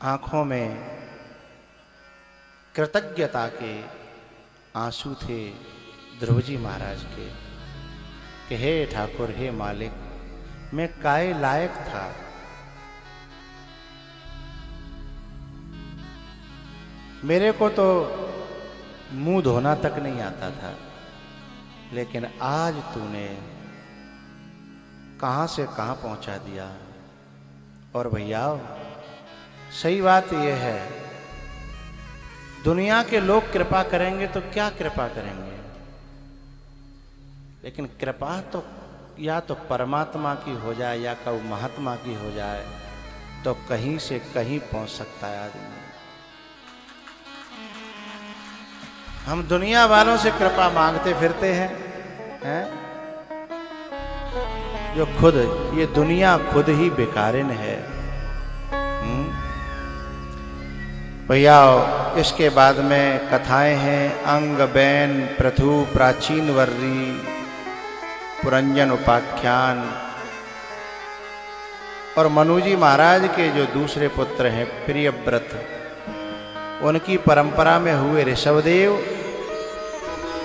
आंखों में कृतज्ञता के आंसू थे ध्रुव जी महाराज के कि हे ठाकुर, हे मालिक, मैं काय लायक था। मेरे को तो मुंह धोना तक नहीं आता था, लेकिन आज तूने कहां से कहां पहुंचा दिया। और भैया सही बात यह है, दुनिया के लोग कृपा करेंगे तो क्या कृपा करेंगे, लेकिन कृपा तो या तो परमात्मा की हो जाए या कभी महात्मा की हो जाए तो कहीं से कहीं पहुंच सकता है आदमी। हम दुनिया वालों से कृपा मांगते फिरते हैं, जो खुद ये दुनिया खुद ही बेकारिन है। भैया इसके बाद में कथाएं हैं अंग बैन प्रथु प्राचीन वर्री पुरंजन उपाख्यान। और मनुजी महाराज के जो दूसरे पुत्र हैं प्रियव्रत, उनकी परंपरा में हुए ऋषभदेव।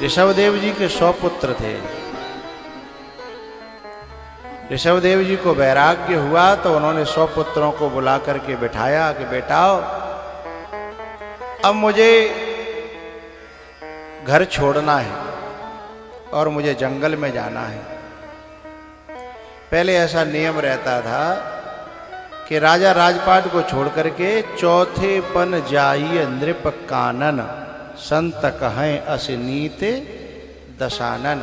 ऋषभदेव जी के 100 पुत्र थे। ऋषभदेव जी को वैराग्य हुआ तो उन्होंने 100 पुत्रों को बुला करके बिठाया कि बेटाओ, अब मुझे घर छोड़ना है और मुझे जंगल में जाना है। पहले ऐसा नियम रहता था कि राजा राजपाट को छोड़ करके चौथे पन जाइए नृप कानन, संत कहें असनीत दशानन।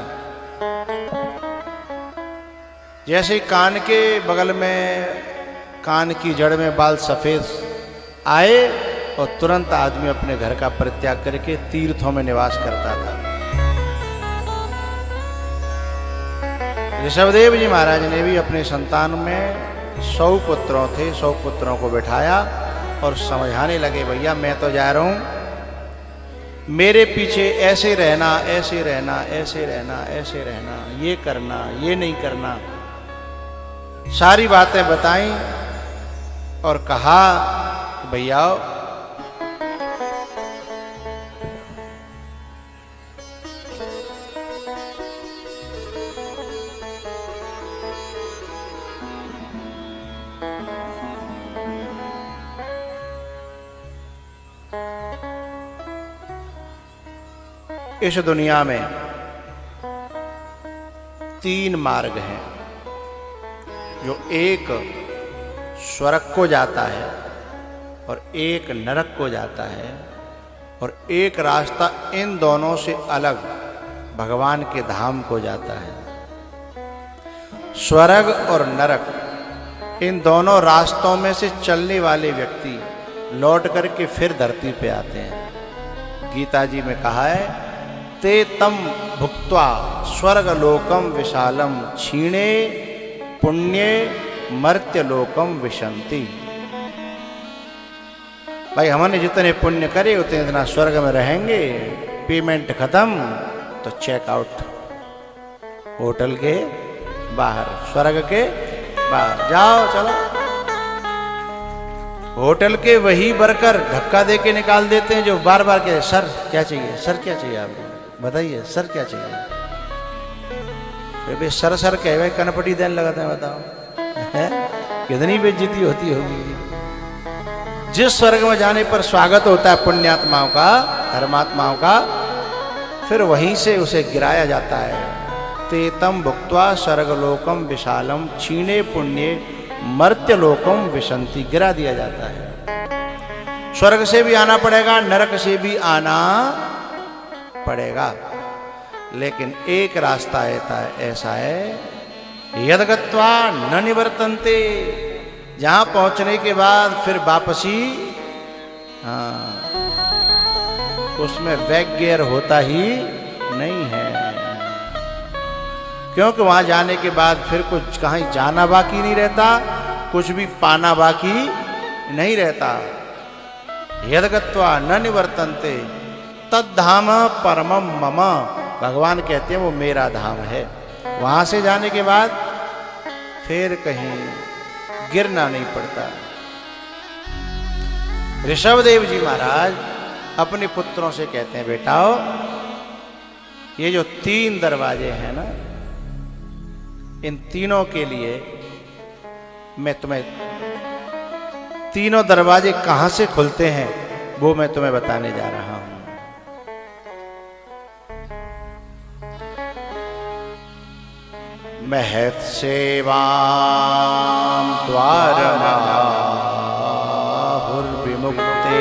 जैसे कान के बगल में, कान की जड़ में बाल सफेद आए और तुरंत आदमी अपने घर का परित्याग करके तीर्थों में निवास करता था। ऋषभदेव जी महाराज ने भी अपने संतान में 100 पुत्रों थे, 100 पुत्रों को बिठाया और समझाने लगे, भैया मैं तो जा रहा हूं, मेरे पीछे ऐसे रहना, ऐसे रहना, ऐसे रहना, ऐसे रहना, ये करना, ये नहीं करना। सारी बातें बताई और कहा कि भैया इस दुनिया में 3 मार्ग हैं, जो एक स्वर्ग को जाता है और एक नरक को जाता है, और एक रास्ता इन दोनों से अलग भगवान के धाम को जाता है। स्वर्ग और नरक, इन दोनों रास्तों में से चलने वाले व्यक्ति लौट करके फिर धरती पे आते हैं। गीता जी में कहा है, ते तम भुक्त्वा स्वर्ग लोकम विशालम क्षीणे पुण्ये मर्त्य लोकम विशंति। भाई हमने जितने पुण्य करे उतने इतना स्वर्ग में रहेंगे, पेमेंट खत्म तो चेक आउट, होटल के बाहर, स्वर्ग के बाहर जाओ, चलो। होटल के वही वर्कर धक्का दे के निकाल देते हैं जो बार बार कहते, सर क्या चाहिए, सर क्या चाहिए, आपको बताइए, सर क्या चाहिए। फिर भी सर सर कहे भाई कनपटी देने लगाते हैं, बताओ कितनी बेइज्जती होती होगी। जिस स्वर्ग में जाने पर स्वागत होता है पुण्यात्माओं का, धर्मात्माओं का, फिर वहीं से उसे गिराया जाता है। तेतम भुक्त्वा स्वर्गलोकम विशालम क्षीणे पुण्ये मर्त्य लोकम विशंति, गिरा दिया जाता है। स्वर्ग से भी आना पड़ेगा, नरक से भी आना पड़ेगा, लेकिन एक रास्ता ऐसा है, यदगत्वा न निवर्तन्ते, जहां पहुंचने के बाद फिर वापसी, उसमें वैग्यर होता ही नहीं है। क्योंकि वहां जाने के बाद फिर कुछ कहीं जाना बाकी नहीं रहता, कुछ भी पाना बाकी नहीं रहता। यदगत्वा न निवर्तन्ते तद्धाम परमम मम, भगवान कहते हैं वो मेरा धाम है। वहां से जाने के बाद फिर कहीं गिरना नहीं पड़ता। ऋषभदेव जी महाराज अपने पुत्रों से कहते हैं, बेटाओ ये जो 3 दरवाजे हैं ना, इन तीनों के लिए मैं तुम्हें, तीनों दरवाजे कहां से खुलते हैं वो मैं तुम्हें बताने जा रहा हूं। महत सेवाम द्वारमाहुर्विमुक्ते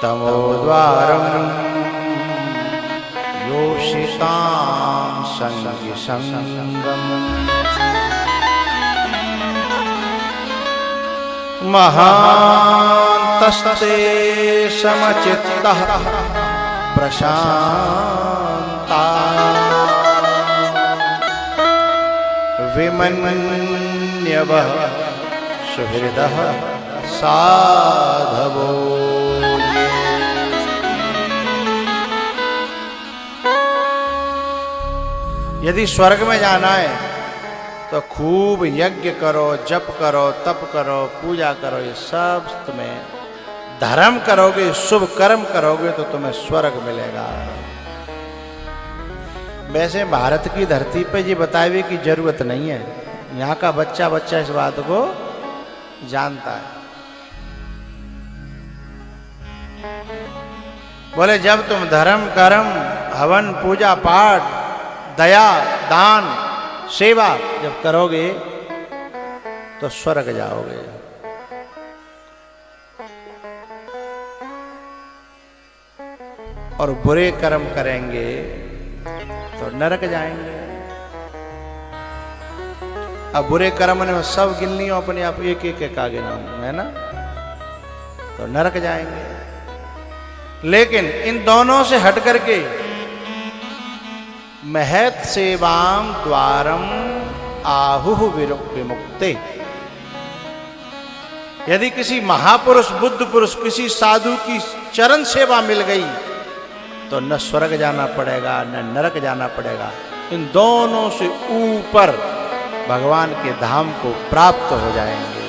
तमोद्वारम योषितां संगी संगम महान्तस्ते समचित्तः प्रशान्ता विमन्यवः सुहृदः साधवो। यदि स्वर्ग में जाना है तो खूब यज्ञ करो, जप करो, तप करो, पूजा करो, ये सब तुम्हें धर्म करोगे, शुभ कर्म करोगे तो तुम्हें स्वर्ग मिलेगा। वैसे भारत की धरती पे ये बतावे की जरूरत नहीं है, यहाँ का बच्चा बच्चा इस बात को जानता है। बोले जब तुम धर्म कर्म हवन पूजा पाठ दया दान सेवा जब करोगे तो स्वर्ग जाओगे। और बुरे कर्म करेंगे तो नरक जाएंगे। अब बुरे कर्म ने सब गिन लियो अपने आप, एक एक आगे नाम है ना, तो नरक जाएंगे। लेकिन इन दोनों से हट करके महत सेवाम द्वारम आहुः विमुक्ते, यदि किसी महापुरुष बुद्ध पुरुष किसी साधु की चरण सेवा मिल गई तो न स्वर्ग जाना पड़ेगा न नरक जाना पड़ेगा, इन दोनों से ऊपर भगवान के धाम को प्राप्त हो जाएंगे।